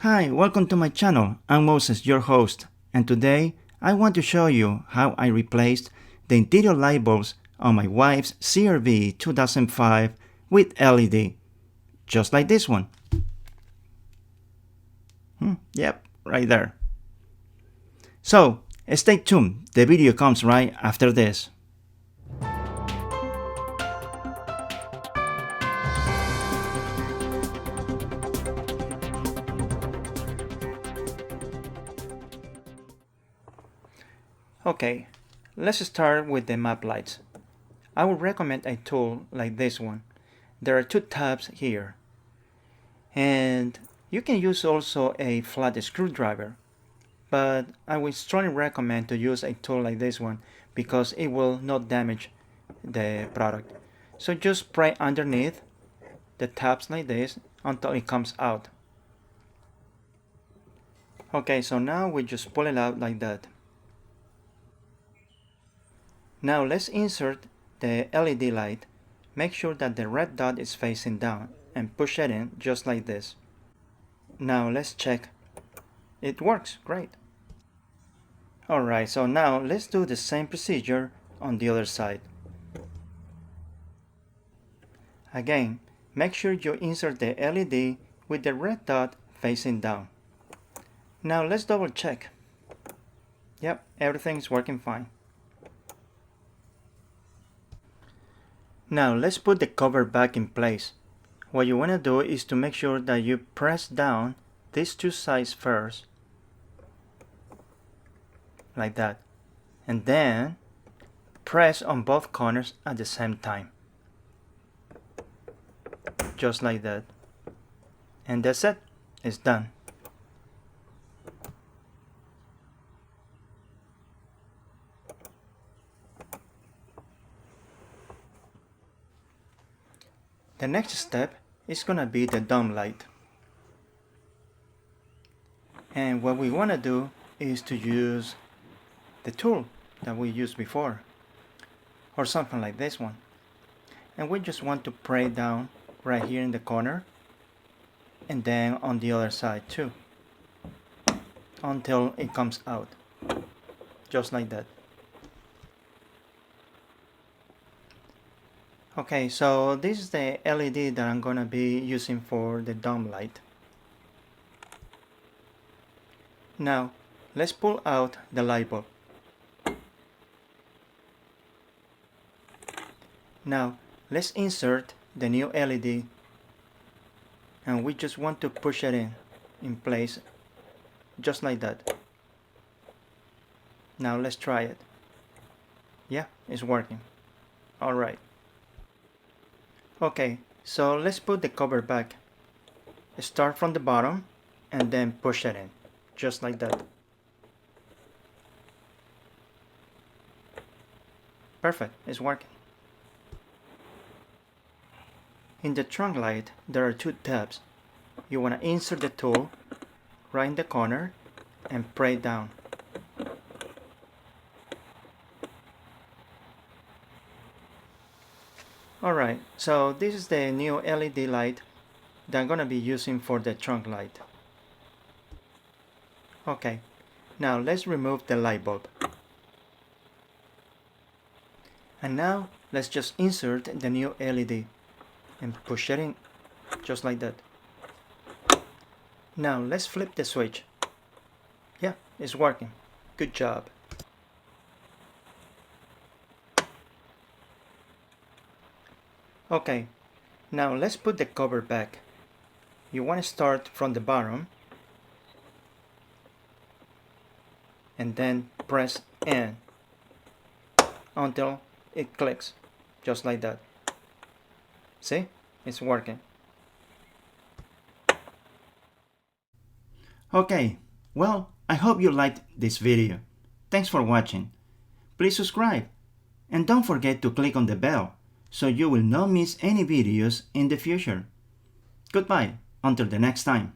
Hi, welcome to my channel. I'm Moses, your host, and today I want to show you how I replaced the interior light bulbs on my wife's CRV 2005 with LED, just like this one. Yep, right there. So, stay tuned, the video comes right after this. Okay, let's start with the map lights. I would recommend a tool like this one. There are two tabs here, and you can use also a flat screwdriver, but I would strongly recommend to use a tool like this one because it will not damage the product. So just pry underneath the tabs like this until it comes out. Okay, so now we just pull it out like that. Now let's insert the LED light. Make sure that the red dot is facing down and push it in just like this. Now let's check. It works, great. Alright, so now let's do the same procedure on the other side. Again, make sure you insert the LED with the red dot facing down. Now let's double check. Yep, everything's working fine. Now let's put the cover back in place. What you want to do is to make sure that you press down these two sides first, like that, and then press on both corners at the same time, just like that, and that's it, it's done. The next step is gonna be the dome light. And what we wanna do is to use the tool that we used before, or something like this one. And we just want to pry down right here in the corner, and then on the other side too, until it comes out, just like that. Okay, so this is the LED that I'm gonna be using for the dome light. Now, let's pull out the light bulb. Now, let's insert the new LED, and we just want to push it in place, just like that. Now let's try it. Yeah, it's working. Alright. Okay, so let's put the cover back. Start from the bottom and then push it in, just like that. Perfect, it's working. In the trunk light, there are two tabs. You want to insert the tool right in the corner and pry down. Alright, so this is the new LED light that I'm gonna be using for the trunk light. Okay, now let's remove the light bulb. And now let's just insert the new LED and push it in, just like that. Now let's flip the switch. Yeah, it's working. Good job. Okay, now let's put the cover back. You want to start from the bottom and then press in until it clicks, just like that. See? It's working. Okay, well, I hope you liked this video. Thanks for watching. Please subscribe and don't forget to click on the bell so you will not miss any videos in the future. Goodbye, until the next time.